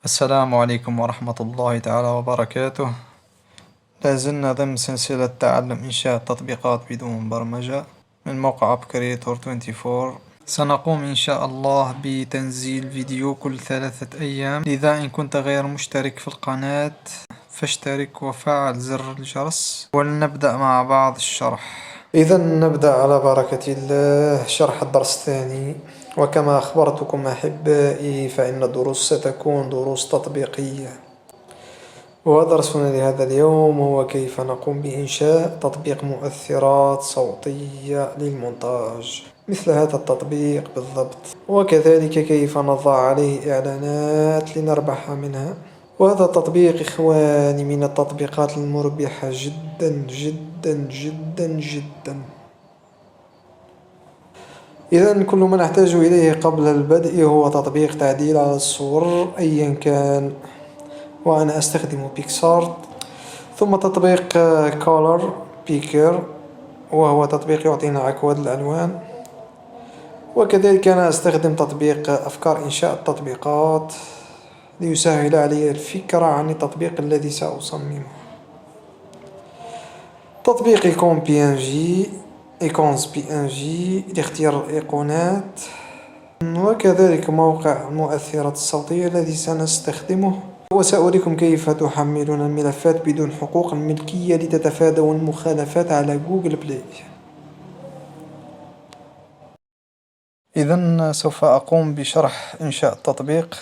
السلام عليكم ورحمة الله تعالى وبركاته. لازلنا ضمن سلسلة تعلم إنشاء تطبيقات بدون برمجة من موقع أبكريتور 24. سنقوم إن شاء الله بتنزيل فيديو كل 3 أيام، لذا إن كنت غير مشترك في القناة فاشترك وفعل زر الجرس، ولنبدأ مع بعض الشرح. إذا نبدأ على بركة الله شرح الدرس الثاني. وكما أخبرتكم أحبائي فإن الدروس ستكون دروس تطبيقية، ودرسنا لهذا اليوم هو كيف نقوم بإنشاء تطبيق مؤثرات صوتية للمونتاج مثل هذا التطبيق بالضبط، وكذلك كيف نضع عليه إعلانات لنربح منها. وهذا التطبيق إخواني من التطبيقات المربحة جدا جدا جدا جدا. إذا كل ما نحتاج إليه قبل البدء هو تطبيق تعديل على الصور أيا كان، وأنا أستخدم بيكسارت، ثم تطبيق كولر بيكر وهو تطبيق يعطينا أكواد الألوان، وكذلك أنا أستخدم تطبيق أفكار إنشاء التطبيقات ليسهل علي الفكرة عن التطبيق الذي سأصممه. تطبيق إيقون PNG، إيقونز PNG لاختيار الإيقونات، وكذلك موقع المؤثرات الصوتية الذي سنستخدمه. وسأريكم كيف تحملون الملفات بدون حقوق الملكية لتتفادوا المخالفات على جوجل بلاي. إذن سوف أقوم بشرح إنشاء التطبيق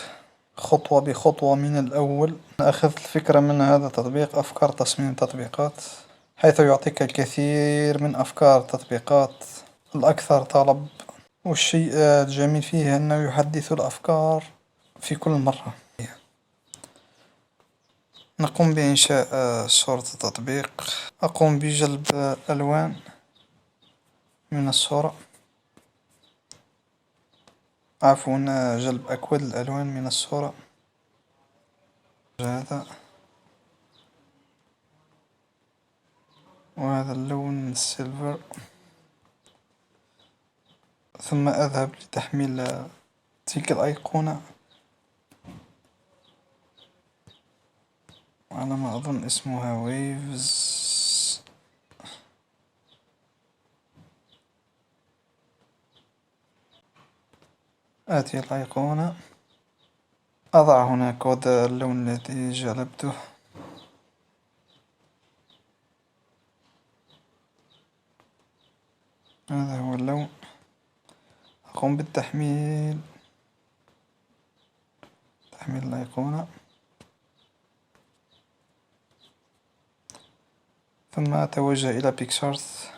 خطوة بخطوة من الأول. أخذت الفكرة من هذا التطبيق أفكار تصميم تطبيقات، حيث يعطيك الكثير من أفكار التطبيقات الأكثر طلب، والشيء الجميل فيه أنه يحدث الأفكار في كل مرة. نقوم بإنشاء صورة التطبيق. أقوم بجلب ألوان من الصورة، عفوا جلب أكواد الألوان من الصورة. هذا وهذا اللون السيلفر، ثم أذهب لتحميل تلك الأيقونة على ما أظن اسمها ويفز. آتي الأيقونة، أضع هنا كود اللون الذي جلبته، هذا هو اللون. أقوم بالتحميل، تحميل الأيقونة، ثم أتوجه إلى بيكسارت.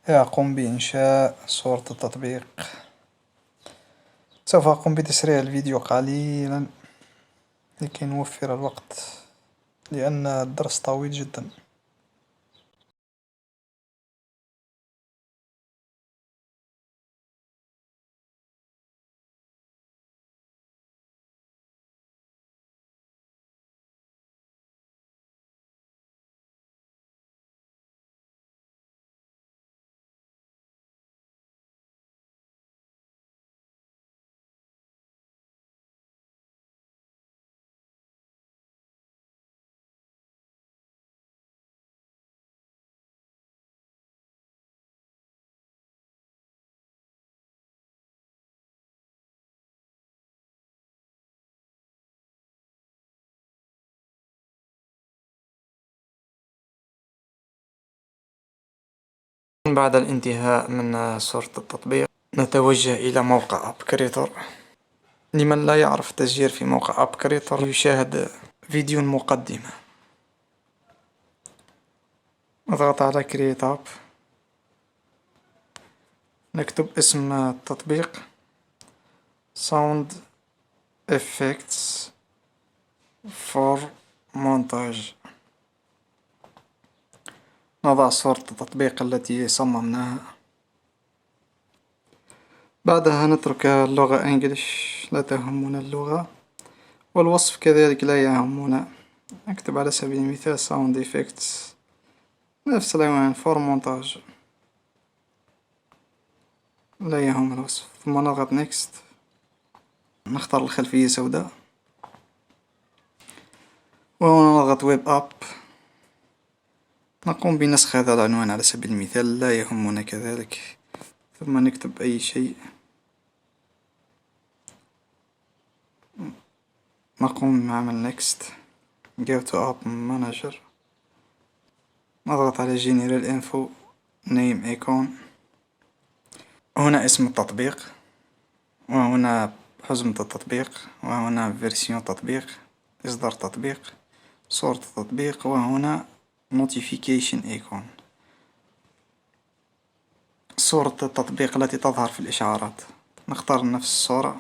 أقوم بإنشاء صورة التطبيق. سوف أقوم بتسريع الفيديو قليلا لكي نوفر الوقت، لأن الدرس طويل جدا. بعد الانتهاء من صورة التطبيق نتوجه إلى موقع أبكريتور. لمن لا يعرف التسجيل في موقع أبكريتور يشاهد فيديو مقدمة. نضغط على كرييت أب، نكتب اسم التطبيق Sound Effects for Montage، نضع صورة التطبيق التي صممناها. بعدها نترك اللغة انجلش، لا تهمنا اللغة، والوصف كذلك لا يهمنا. نكتب على سبيل المثال Sound Effects، نفس العنوان for Montage، لا يهم الوصف. ثم نضغط Next، نختار الخلفية سوداء. وهنا نضغط ويب اب. نقوم بنسخ هذا العنوان على سبيل المثال، لا يهمنا كذلك، ثم نكتب أي شيء. نقوم بعمل next go to app manager. نضغط على general info name icon. هنا اسم التطبيق، وهنا حزمة التطبيق، وهنا فيرسيون تطبيق، إصدار تطبيق، صورة التطبيق، وهنا notification icon، صورة التطبيق التي تظهر في الإشعارات. نختار نفس الصورة.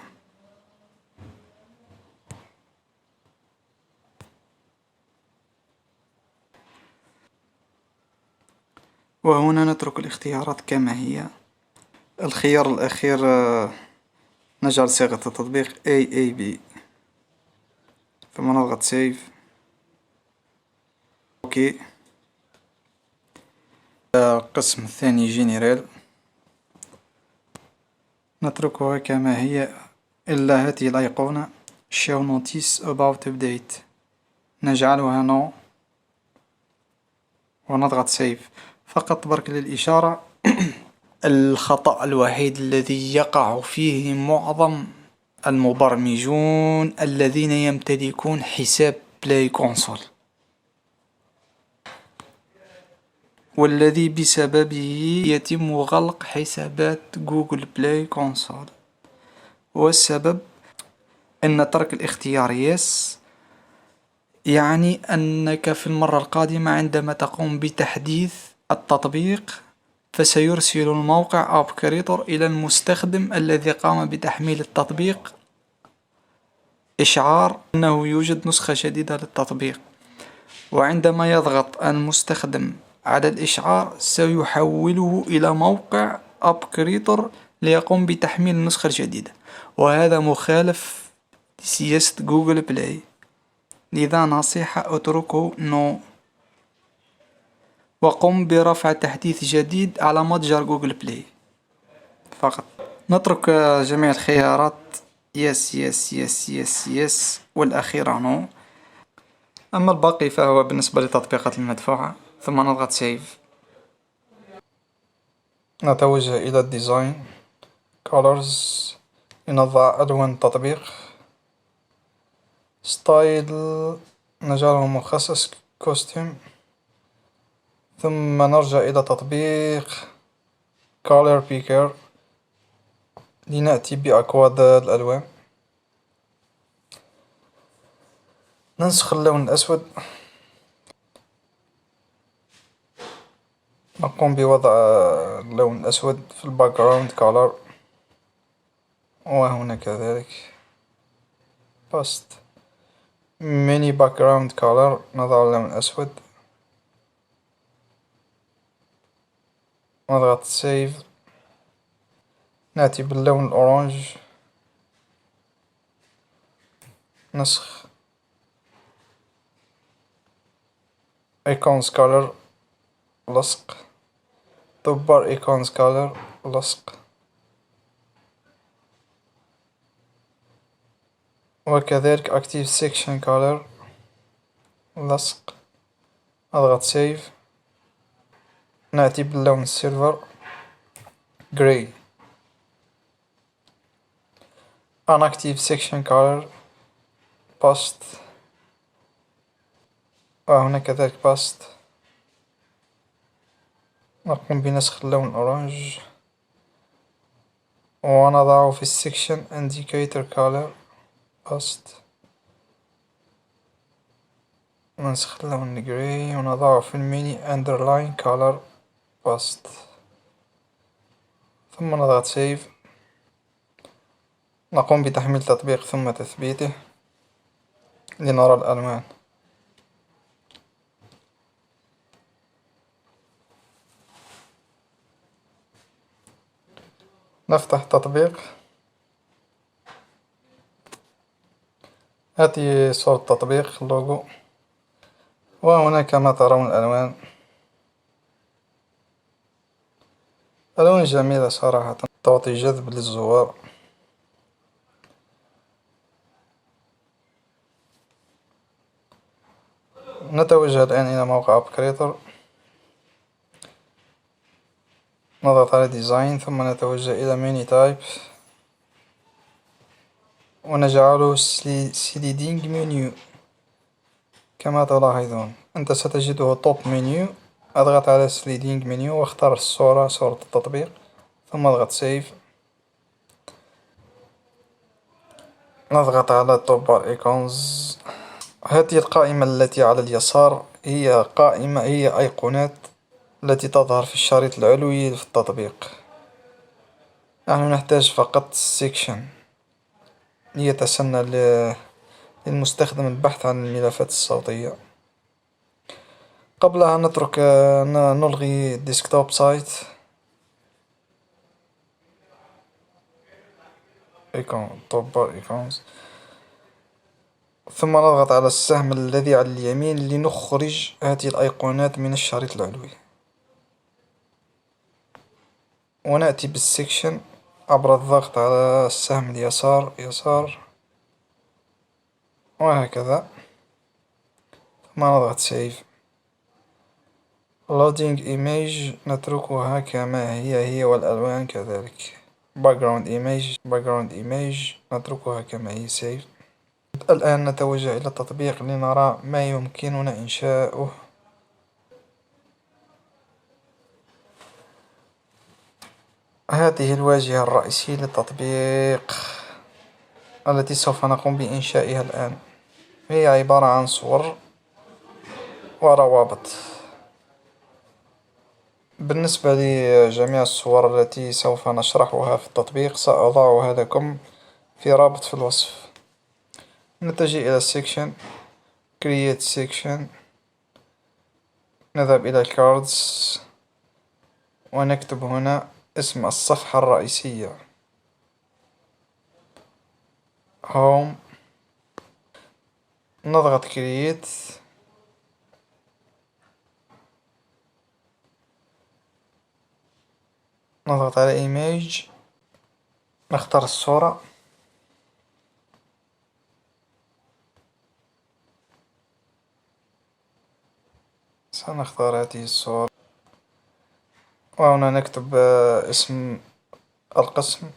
وهنا نترك الاختيارات كما هي. الخيار الأخير نجعل صيغة التطبيق AAB، ثم نضغط save. اوكي. القسم الثاني جنرال نتركها كما هي إلا هذه الأيقونة show notice about update، نجعلها no ونضغط save. فقط برك للإشارة الخطأ الوحيد الذي يقع فيه معظم المبرمجون الذين يمتلكون حساب بلاي كونسول، والذي بسببه يتم غلق حسابات جوجل بلاي كونسول. والسبب أن ترك الاختيار يس يعني أنك في المرة القادمة عندما تقوم بتحديث التطبيق فسيرسل الموقع أب كريتور إلى المستخدم الذي قام بتحميل التطبيق إشعار أنه يوجد نسخة جديدة للتطبيق، وعندما يضغط المستخدم على الإشعار سيحوله إلى موقع أب كريتور ليقوم بتحميل النسخة الجديدة، وهذا مخالف لسياسة جوجل بلاي. لذا نصيحة اتركه نو، وقم برفع تحديث جديد على متجر جوجل بلاي فقط. نترك جميع الخيارات يس يس يس يس يس والأخيرة نو. أما الباقي فهو بالنسبة للتطبيقات المدفوعة. ثم نضغط سيف. نتوجه إلى الديزاين colors، لنضع ألوان التطبيق. ستايل نجعله مخصص كوستيم. ثم نرجع إلى تطبيق color picker لنأتي بأكواد الألوان. ننسخ اللون الأسود. نقوم بوضع اللون الأسود في الباكجراوند كولر، وهنا كذلك باست ميني باكجراوند كولر. نضع اللون الأسود، نضغط سيف. نأتي باللون الأورانج، نسخ ايكونز كولر، لصق دبر ايكونز كولر، لصق، وكذلك اكتيف سيكشن كولر، لصق. اضغط سيف. نأتي باللون السيلفر جراي unactive section color باست، وهنا كذلك باست. نقوم بنسخ اللون الأورانج ونضعه في السكشن indicator color باست. ننسخ اللون الجراي ونضعه في الميني underline color باست، ثم نضغط سيف. نقوم بتحميل التطبيق ثم تثبيته لنرى الألوان. نفتح التطبيق. هذه صورة التطبيق اللوجو، وهنا كما ترون الألوان. ألوان جميلة صراحة، تعطي جذب للزوار. نتوجه الآن إلى موقع أبكريتور، نضغط على ديزاين ثم نتوجه إلى ميني تايب ونجعله سليدينج منيو. كما تلاحظون أنت ستجده توب منيو. اضغط على سليدينج منيو واختر الصورة، صورة التطبيق، ثم اضغط سيف. نضغط على توب بار ايكونز. هذه القائمة التي على اليسار هي أيقونات التي تظهر في الشريط العلوي في التطبيق. نحن نحتاج فقط سيكشن ليتسنى للمستخدم البحث عن الملفات الصوتية. قبلها نترك نلغي ديسكتوب سايت ايكون توب بار ايكونز، ثم نضغط على السهم الذي على اليمين لنخرج هذه الأيقونات من الشريط العلوي، ونأتي بالسكشن عبر الضغط على السهم اليسار يسار وهكذا، ثم نضغط سيف. loading image نتركها كما هي والألوان كذلك. background image نتركها كما هي سيف. الآن نتوجه إلى التطبيق لنرى ما يمكننا إنشاؤه. هذه الواجهة الرئيسية للتطبيق التي سوف نقوم بإنشائها الآن، هي عبارة عن صور وروابط. بالنسبة لجميع الصور التي سوف نشرحها في التطبيق سأضعها لكم في رابط في الوصف. نتجه إلى section create section، نذهب إلى cards ونكتب هنا اسم الصفحة الرئيسية home، نضغط create، نضغط على image، نختار الصورة، سنختار هذه الصورة، وهنا نكتب اسم القسم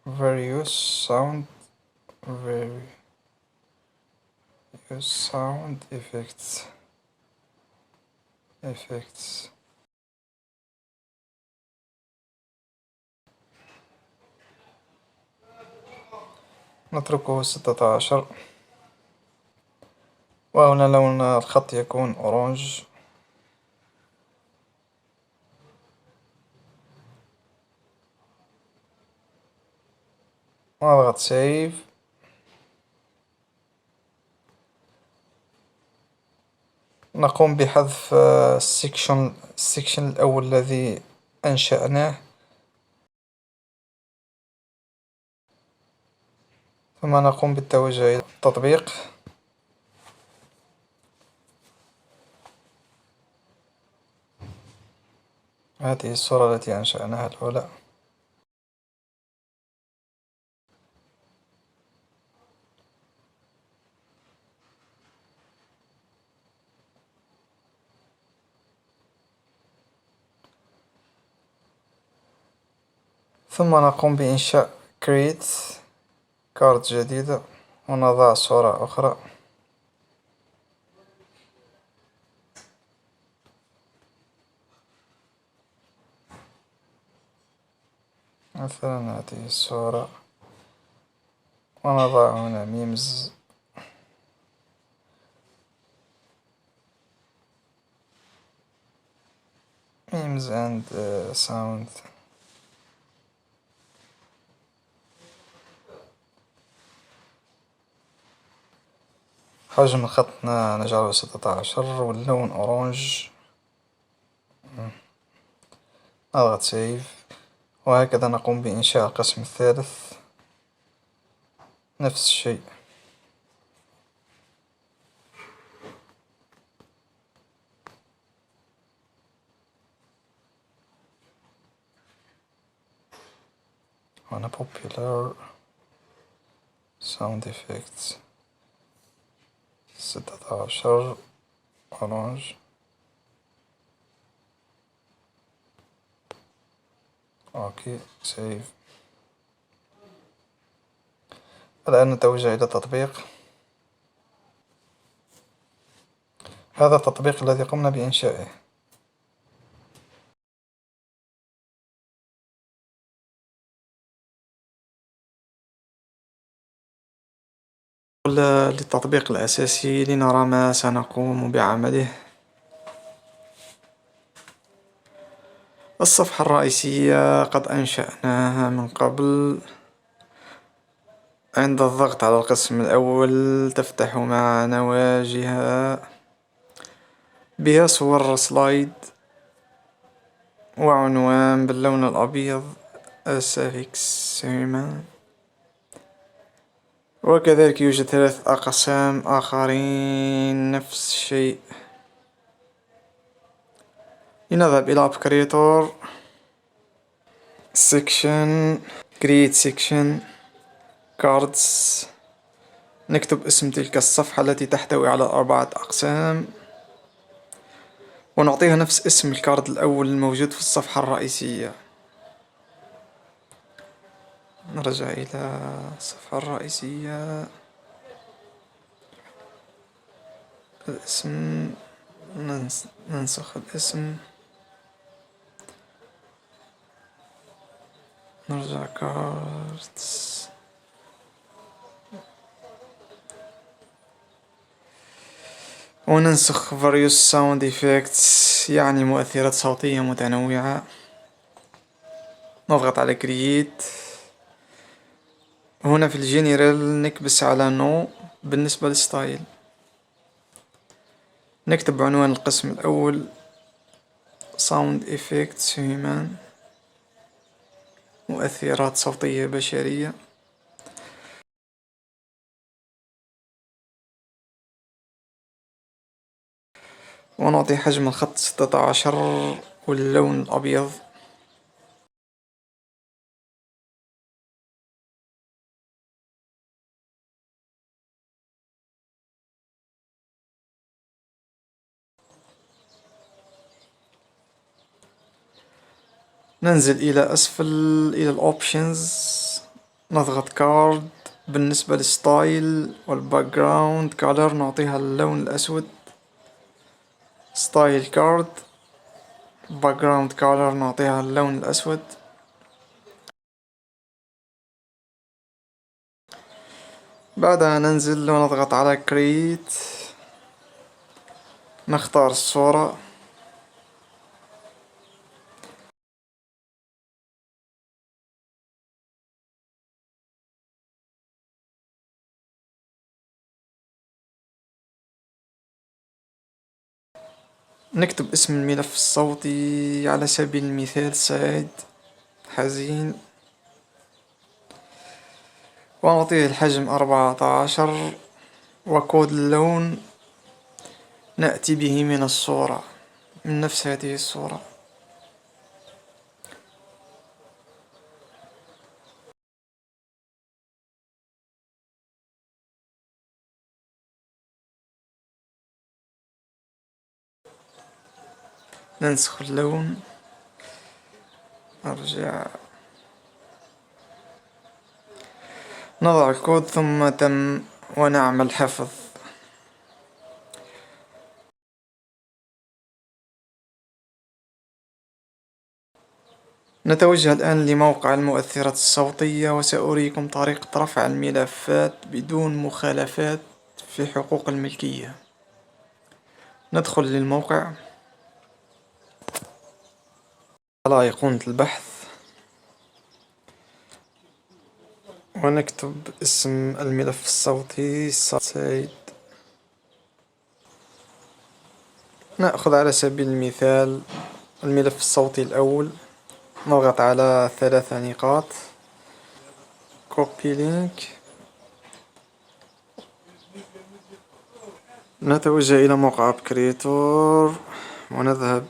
various sound effects. نتركه 16، وهنا لون الخط يكون أورانج. نضغط سيف. نقوم بحذف السكشن الأول الذي أنشأناه، ثم نقوم بالتوجه إلى التطبيق. هذه الصورة التي أنشأناها الأولى. ثم نقوم بإنشاء create كارد جديدة ونضع صورة أخرى. مثلا هذه الصورة ونضع هنا ميمز. and sound. حجم الخط نجعله 16 واللون أورانج. نضغط سيف، وهكذا نقوم بإنشاء القسم الثالث نفس الشيء. هنا popular sound effects. 16 أورانج. اوكي سيف. الآن نتوجه إلى التطبيق. هذا التطبيق الذي قمنا بإنشائه. للتطبيق الأساسي لنرى ما سنقوم بعمله. الصفحة الرئيسية قد أنشأناها من قبل. عند الضغط على القسم الأول تفتح معنا واجهة بها صور سلايد وعنوان باللون الأبيض السافيكس هيما، وكذلك يوجد 3 أقسام آخرين نفس الشيء. لنذهب إلى Creator Section Create Section Cards. نكتب اسم تلك الصفحة التي تحتوي على 4 أقسام ونعطيها نفس اسم الكارد الأول الموجود في الصفحة الرئيسية. نرجع إلى الصفحة الرئيسية. الاسم ننسخ الاسم. نرجع كاردز وننسخ various sound effects يعني مؤثرات صوتية متنوعة. نضغط على create. هنا في الجنرال نكبس على نو. بالنسبة للستايل نكتب عنوان القسم الأول sound effects human مؤثرات صوتية بشرية. ونعطي حجم الخط 16 واللون الأبيض. ننزل إلى أسفل إلى الأوبشنز. نضغط كارد. بالنسبة للستايل والباك جراوند كولر نعطيها اللون الأسود. ستايل كارد باك جراوند كولر نعطيها اللون الأسود. بعدها ننزل ونضغط على كريت. نختار الصورة. نكتب اسم الملف الصوتي على سبيل المثال سعيد حزين ونعطيه الحجم 14 وكود اللون نأتي به من الصورة من نفس هذه الصورة. ننسخ اللون. نرجع نضع الكود ثم تم ونعمل حفظ. نتوجه الآن لموقع المؤثرات الصوتية وسأريكم طريقة رفع الملفات بدون مخالفات في حقوق الملكية. ندخل للموقع على أيقونة البحث ونكتب اسم الملف الصوتي سعيد. نأخذ على سبيل المثال الملف الصوتي الأول. نضغط على 3 نقاط كوبي لينك. نتوجه إلى موقع كريتور ونذهب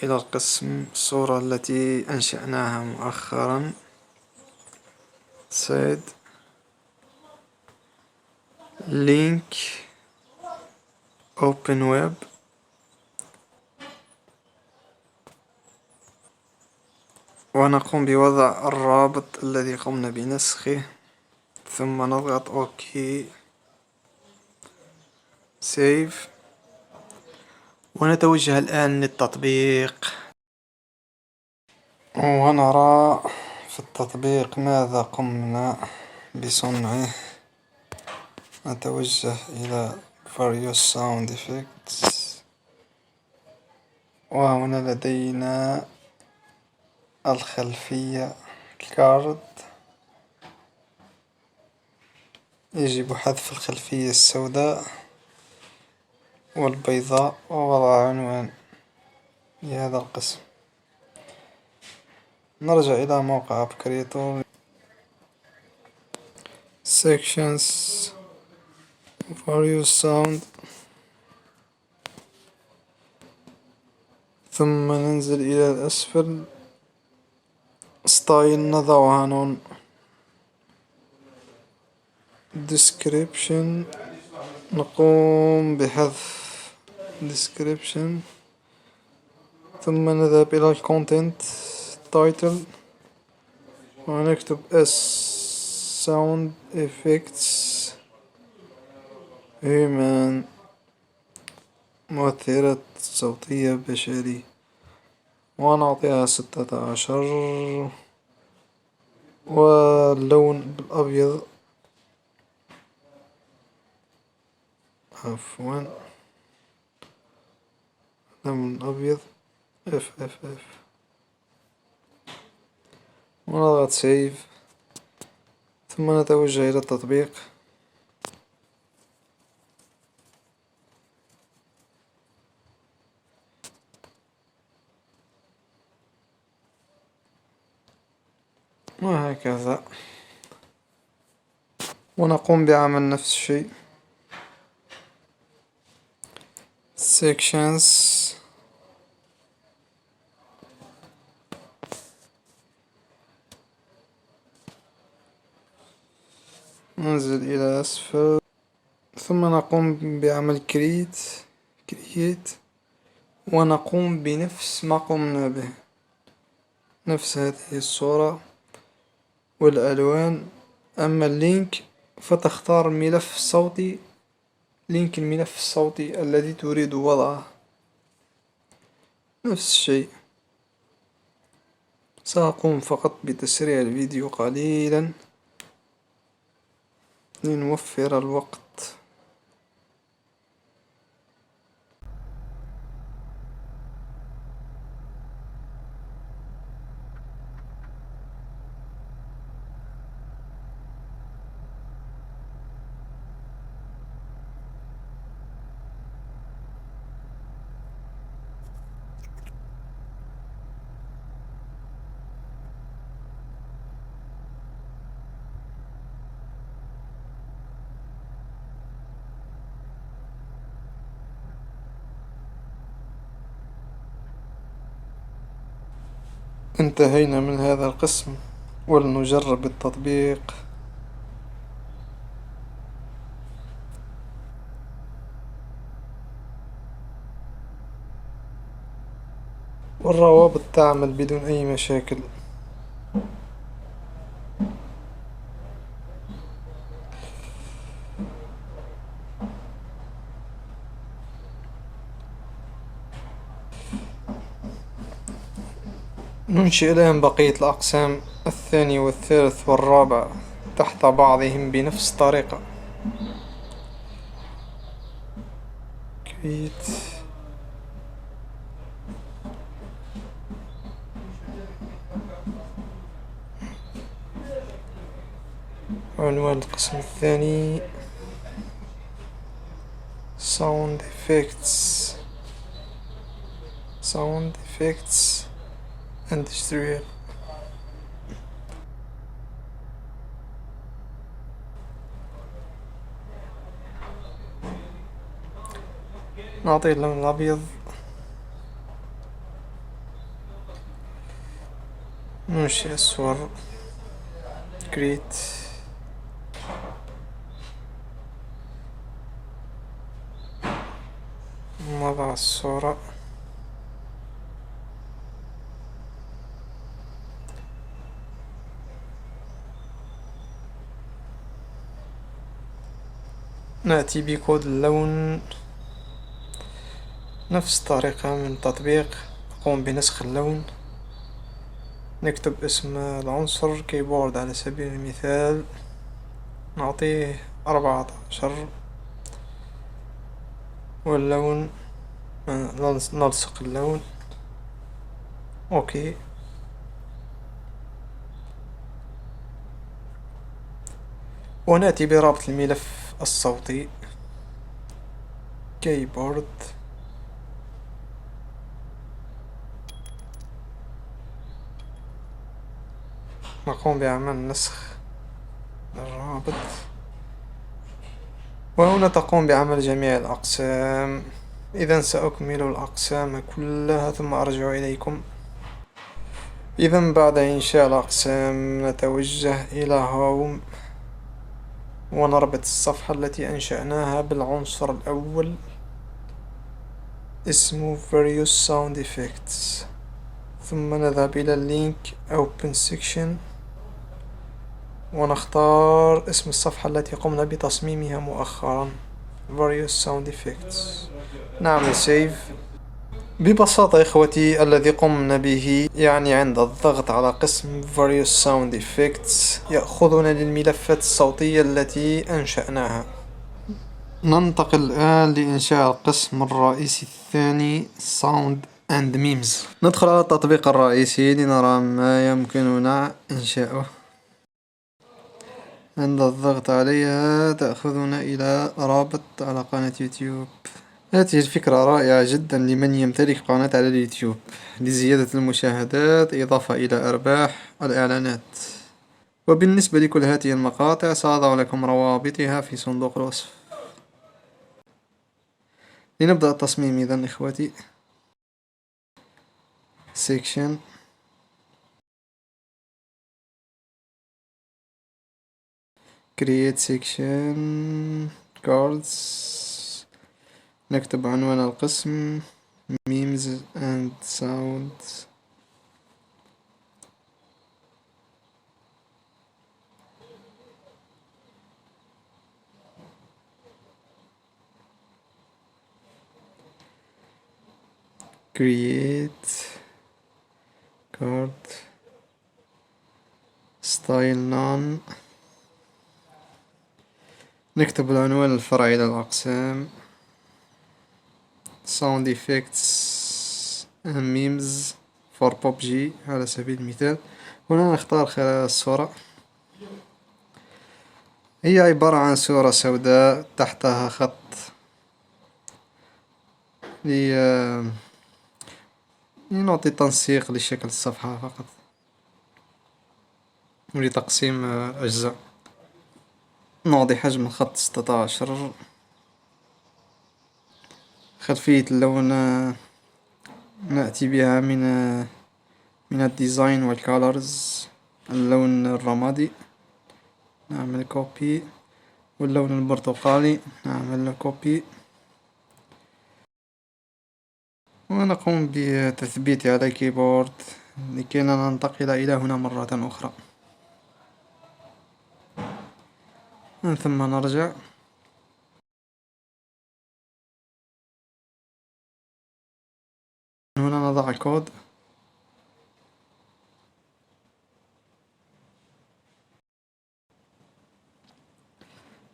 إلى القسم الصورة التي أنشأناها مؤخرا سيد لينك open web ونقوم بوضع الرابط الذي قمنا بنسخه، ثم نضغط OK سيف، ونتوجه الآن للتطبيق ونرى في التطبيق ماذا قمنا بصنعه. نتوجه إلى various sound effects، وهنا لدينا الخلفية الكارد. يجب حذف الخلفية السوداء والبيضاء ووضع عنوان لهذا القسم. نرجع إلى موقع أب كريتور sections various sound، ثم ننزل إلى الأسفل ستايل نضعها هنا description، نقوم بحذف description، ثم نذهب إلى الcontent title ونكتب sound effects human، مؤثرات صوتية بشرية، ونعطيها 16، واللون بالأبيض، عفوا اللون الأبيض FFF، ونضغط سيف، ثم نتوجه إلى التطبيق. وهكذا، ونقوم بعمل نفس الشيء sections، ننزل إلى أسفل، ثم نقوم بعمل create، ونقوم بنفس ما قمنا به، نفس هذه الصورة والألوان. أما اللينك فتختار الملف الصوتي، لينك الملف الصوتي الذي تريد وضعه، نفس الشيء. سأقوم فقط بتسريع الفيديو قليلا لنوفر الوقت. انتهينا من هذا القسم، ولنجرب التطبيق. والروابط تعمل بدون أي مشاكل. ننشئ الآن بقية الأقسام الثاني والثالث والرابع تحت بعضهم بنفس الطريقة. create، عنوان القسم الثاني sound effects industrial. نعطيه اللون الأبيض، ننشئ الصور create، نضع الصورة. نأتي بكود اللون. نفس الطريقة من التطبيق، نقوم بنسخ اللون. نكتب اسم العنصر كيبورد على سبيل المثال، نعطيه 14، واللون نلصق اللون. اوكي. ونأتي برابط الملف الصوتي كيبورد. نقوم بعمل نسخ الرابط، وهنا تقوم بعمل جميع الأقسام. إذا سأكمل الأقسام كلها ثم أرجع إليكم. إذا بعد إنشاء الأقسام نتوجه إلى هوم، ونربط الصفحة التي أنشأناها بالعنصر الأول اسمه Various Sound Effects، ثم نذهب إلى اللينك Open Section ونختار اسم الصفحة التي قمنا بتصميمها مؤخرا Various Sound Effects. نعمل سيف. ببساطة إخوتي، الذي قمنا به يعني عند الضغط على قسم Various Sound Effects يأخذنا للملفات الصوتية التي أنشأناها. ننتقل الآن لإنشاء القسم الرئيسي الثاني Sound and Memes. ندخل على التطبيق الرئيسي لنرى ما يمكننا إنشاؤه. عند الضغط عليها تأخذنا إلى رابط على قناة يوتيوب. هذه الفكرة رائعة جدا لمن يمتلك قناة على اليوتيوب، لزيادة المشاهدات إضافة إلى أرباح الإعلانات. وبالنسبة لكل هذه المقاطع سأضع لكم روابطها في صندوق الوصف. لنبدأ التصميم إذن إخوتي. Section، Create Section، Cards. نكتب عنوان القسم Memes and Sounds. Create Card Style None. نكتب العنوان الفرعي للأقسام Sound Effects and Memes for PUBG على سبيل المثال. هنا نختار خلال الصورة، هي عبارة عن صورة سوداء تحتها خط لنعطي تنسيق لشكل الصفحة فقط ولتقسيم الأجزاء. نعطي حجم الخط 16. خلفية اللون نأتي بها من الديزاين والكالرز. اللون الرمادي نعمل كوبي، واللون البرتقالي نعمل كوبي، ونقوم بتثبيته على الكيبورد لكي ننتقل إلى هنا مرة أخرى، من ثم نرجع. هنا نضع الكود.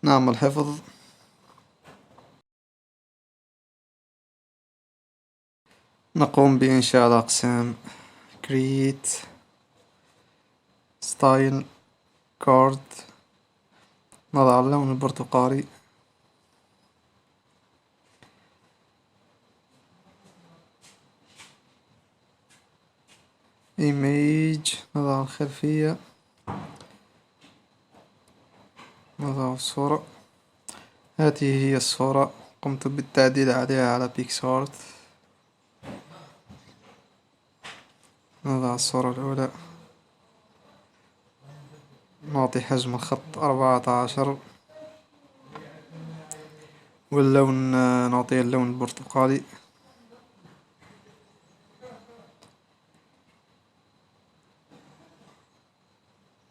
نعمل حفظ. نقوم بإنشاء الأقسام Create Style Card. نضع اللون البرتقالي. Image، نضع الخلفية، نضع الصورة. هذه هي الصورة، قمت بالتعديل عليها على بيكسارت. نضع الصورة الأولى، نعطي حجم الخط 14، واللون نعطيه اللون البرتقالي.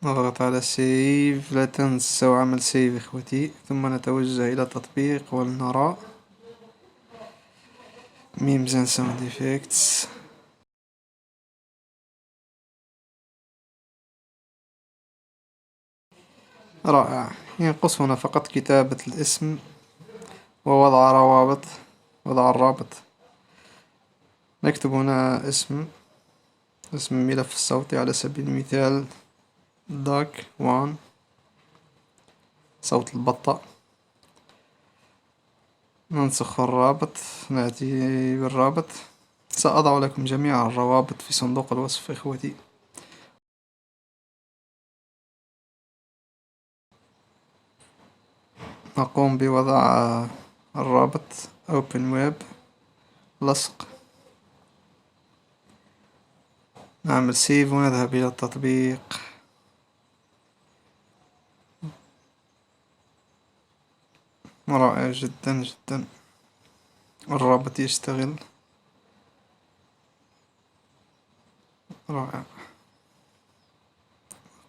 نضغط على سيف. لا تنسوا عمل سيف إخوتي، ثم نتوجه إلى تطبيق ولنرى memes and sound effects. رائع. ينقصنا فقط كتابة الاسم ووضع روابط، وضع الرابط. نكتب هنا اسم الملف الصوتي على سبيل المثال داك وان، صوت البطة. ننسخ الرابط، نأتي بالرابط. سأضع لكم جميع الروابط في صندوق الوصف إخوتي. نقوم بوضع الرابط open web، لصق، نعمل سيف ونذهب إلى التطبيق. رائع جدا جدا، الرابط يشتغل. رائع.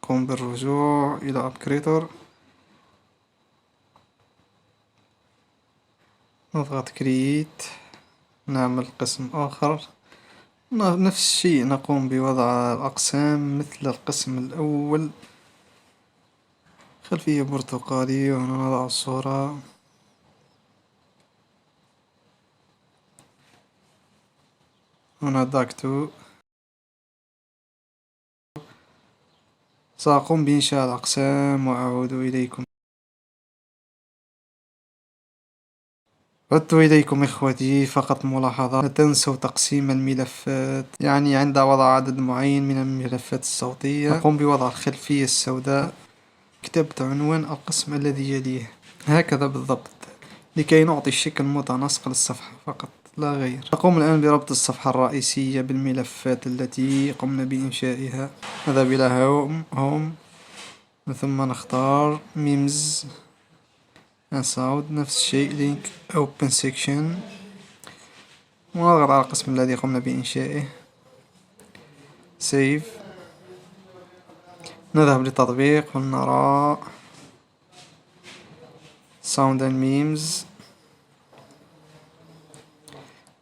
قم بالرجوع إلى أبكريتور، نضغط كرييت، نعمل قسم آخر. نفس الشيء، نقوم بوضع الأقسام مثل القسم الأول. خلفية برتقالية، وهنا نضع الصورة. هنا داك 2. سأقوم بإنشاء الأقسام وأعود إليكم. عدت إليكم إخوتي. فقط ملاحظة، لا تنسوا تقسيم الملفات، يعني عند وضع عدد معين من الملفات الصوتية نقوم بوضع الخلفية السوداء، كتبت عنوان القسم الذي يليه هكذا بالضبط، لكي نعطي الشكل متناسق للصفحة فقط لا غير. نقوم الآن بربط الصفحة الرئيسية بالملفات التي قمنا بإنشائها. نذهب إلى هوم ثم نختار memes and sound، نفس الشيء link open section، ونضغط على القسم الذي قمنا بإنشائه. save. نذهب للتطبيق ونرى sound and memes،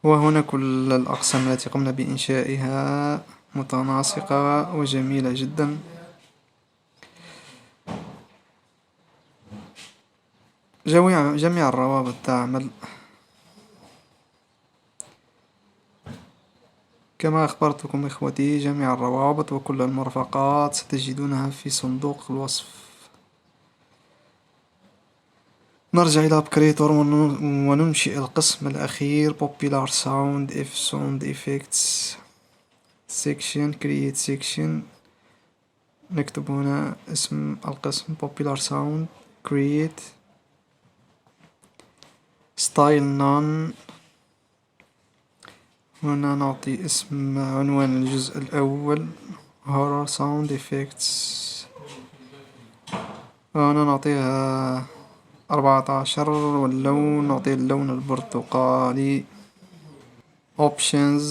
وهنا كل الأقسام التي قمنا بإنشائها متناسقة وجميلة جدا. جميع الروابط تعمل كما أخبرتكم إخوتي. جميع الروابط وكل المرفقات ستجدونها في صندوق الوصف. نرجع إلى أبكريتور وننشئ القسم الأخير Popular Sound Sound Effects Section. Create Section. نكتب هنا اسم القسم Popular Sound. Create Style None. هنا نعطي اسم عنوان الجزء الأول Horror Sound Effects. هنا نعطيها 14، واللون نعطيه اللون البرتقالي. Options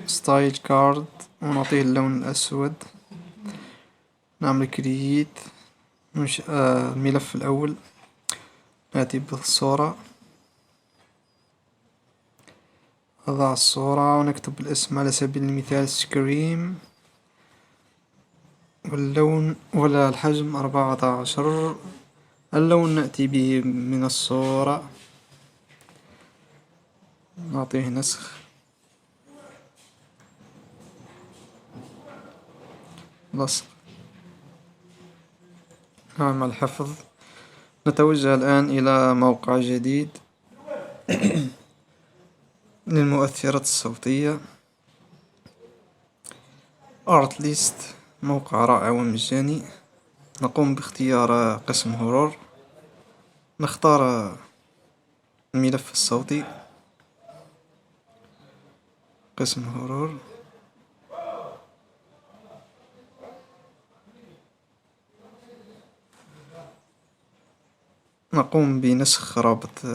Style Card، ونعطيه اللون الأسود. نعمل كرييت، ننشئ الملف الأول، نأتي بالصورة، نضع الصورة ونكتب الاسم على سبيل المثال سكريم، واللون ولا الحجم 14. اللون نأتي به من الصورة، نعطيه نسخ، لصق، نعمل حفظ. نتوجه الآن إلى موقع جديد للمؤثرات الصوتية Artlist، موقع رائع ومجاني. نقوم باختيار قسم هورور، نختار الملف الصوتي قسم هورور، نقوم بنسخ رابط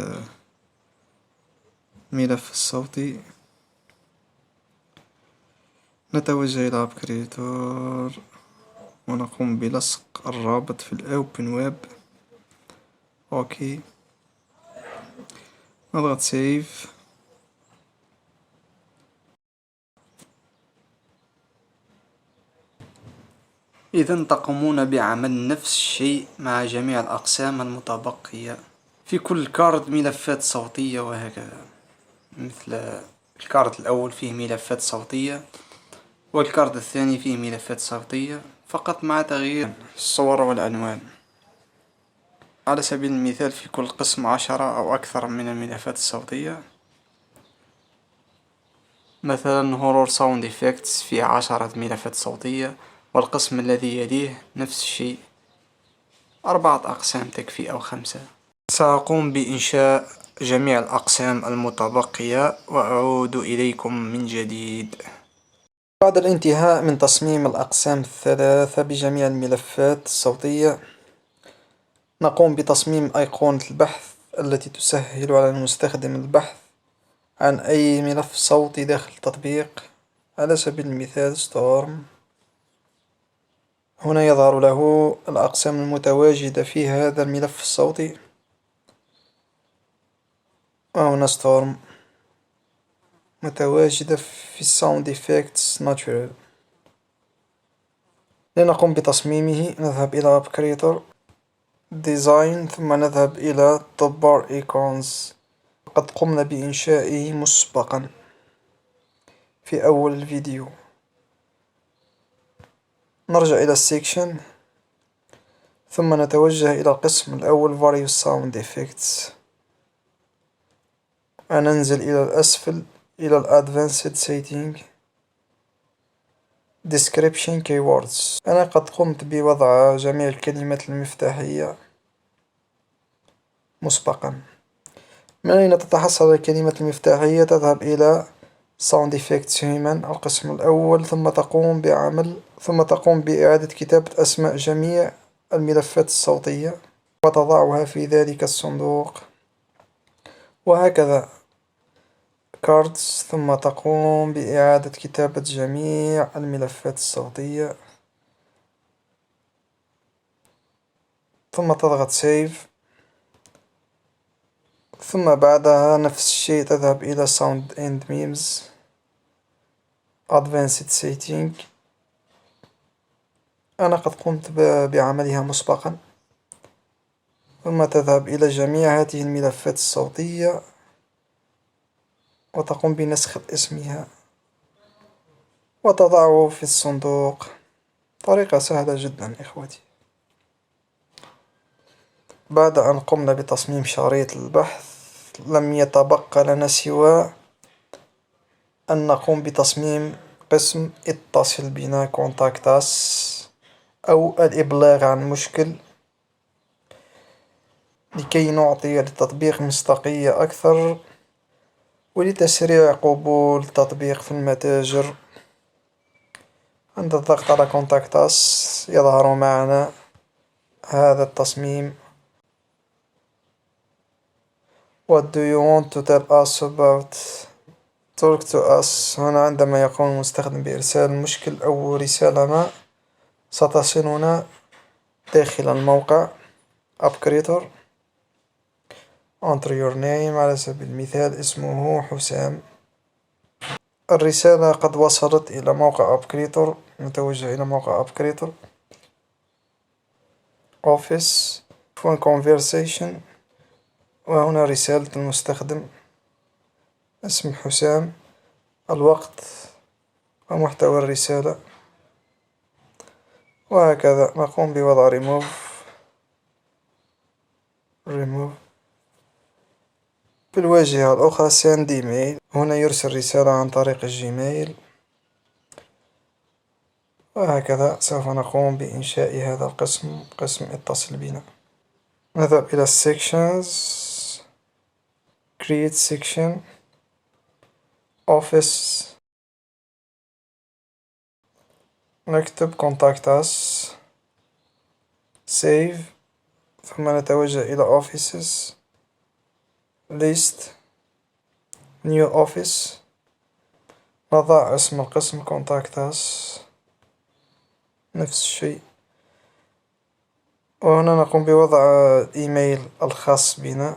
الملف الصوتي. نتوجه إلى أبكريتور، ونقوم بلصق الرابط في الأوبن ويب. اوكي، نضغط سيف. إذن تقومون بعمل نفس الشيء مع جميع الأقسام المتبقية. في كل كارد ملفات صوتية وهكذا، مثل الكارد الأول فيه ملفات صوتية، والكارد الثاني فيه ملفات صوتية فقط مع تغيير الصور والألوان. على سبيل المثال في كل قسم 10 أو أكثر من الملفات الصوتية. مثلا هورور ساوند إفكتس فيه 10 ملفات صوتية، والقسم الذي يليه نفس الشيء. 4 أقسام تكفي أو 5. سأقوم بإنشاء جميع الأقسام المتبقية وأعود إليكم من جديد. بعد الانتهاء من تصميم الأقسام الثلاثة بجميع الملفات الصوتية، نقوم بتصميم أيقونة البحث التي تسهل على المستخدم البحث عن أي ملف صوتي داخل التطبيق. على سبيل المثال ستورم. هنا يظهر له الأقسام المتواجدة في هذا الملف الصوتي، وهنا ستورم متواجدة في الساوند إفكتس ناتشورال. لنقوم بتصميمه نذهب إلى كريتور ديزاين، ثم نذهب إلى توب بار ايكونز. قد قمنا بإنشائه مسبقا في أول الفيديو. نرجع إلى السيكشن، ثم نتوجه إلى القسم الأول Various Sound Effects، وننزل إلى الأسفل إلى ال Advanced Setting Description Keywords. أنا قد قمت بوضع جميع الكلمات المفتاحية مسبقا. من أين تتحصل الكلمات المفتاحية؟ تذهب إلى Sound Effects Human القسم الأول، ثم تقوم بإعادة كتابة أسماء جميع الملفات الصوتية وتضعها في ذلك الصندوق، وهكذا كاردز. ثم تقوم بإعادة كتابة جميع الملفات الصوتية، ثم تضغط سيف. ثم بعدها نفس الشيء، تذهب إلى Sound and Memes Advanced Setting. أنا قد قمت بعملها مسبقا. ثم تذهب إلى جميع هذه الملفات الصوتية وتقوم بنسخ اسمها وتضعه في الصندوق. طريقة سهلة جدا إخوتي. بعد أن قمنا بتصميم شريط البحث، لم يتبقى لنا سوى أن نقوم بتصميم قسم اتصل بنا Contact Us، أو الإبلاغ عن مشكل، لكي نعطي للتطبيق مصداقية أكثر ولتسريع قبول التطبيق في المتاجر. عند الضغط على Contact Us يظهر معنا هذا التصميم. What do you want to tell us about? Talk to us. هنا عندما يقوم المستخدم بإرسال مشكل أو رسالة ما ستصلنا داخل الموقع Upcreator. Enter your name. على سبيل المثال اسمه حسام. الرسالة قد وصلت إلى موقع Upcreator. نتوجه إلى موقع Upcreator Office Phone Conversation، وهنا رسالة المستخدم، اسم حسام، الوقت ومحتوى الرسالة، وهكذا نقوم بوضع remove. في الواجهة الأخرى send email، هنا يرسل رسالة عن طريق الجيميل، وهكذا سوف نقوم بإنشاء هذا القسم، قسم اتصل بنا. نذهب إلى sections create section office، نكتب contact us save، ثم نتوجه إلى offices list new office، نضع اسم القسم contact us نفس الشيء. وهنا نقوم بوضع الإيميل الخاص بنا.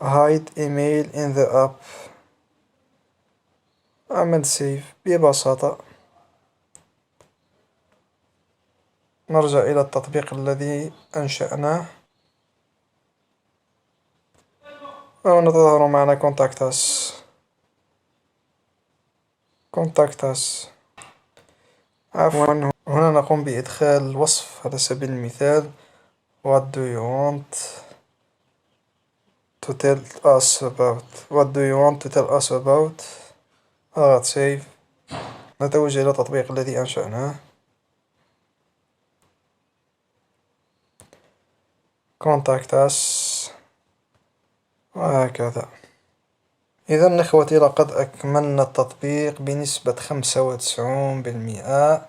hide email in the app. أعمل سيف ببساطة. نرجع إلى التطبيق الذي أنشأناه، وهنا تظهر معنا كونتاكت اس. عفوا، هنا نقوم بإدخال الوصف على سبيل المثال: What do you want to tell us about. What do you want to tell us about. أضغط سيف. نتوجه إلى التطبيق الذي أنشأناه. contact us. وهكذا. إذا إخوتي، لقد أكملنا التطبيق بنسبة 95%.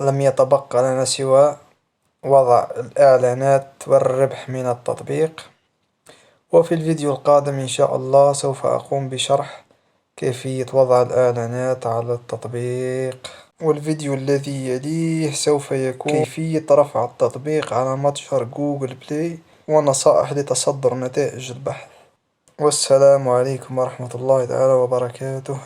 لم يتبقى لنا سوى وضع الإعلانات والربح من التطبيق. وفي الفيديو القادم إن شاء الله سوف أقوم بشرح كيفية وضع الإعلانات على التطبيق. والفيديو الذي يليه سوف يكون كيفية رفع التطبيق على متجر جوجل بلاي، ونصائح لتصدر نتائج البحث. والسلام عليكم ورحمة الله تعالى وبركاته.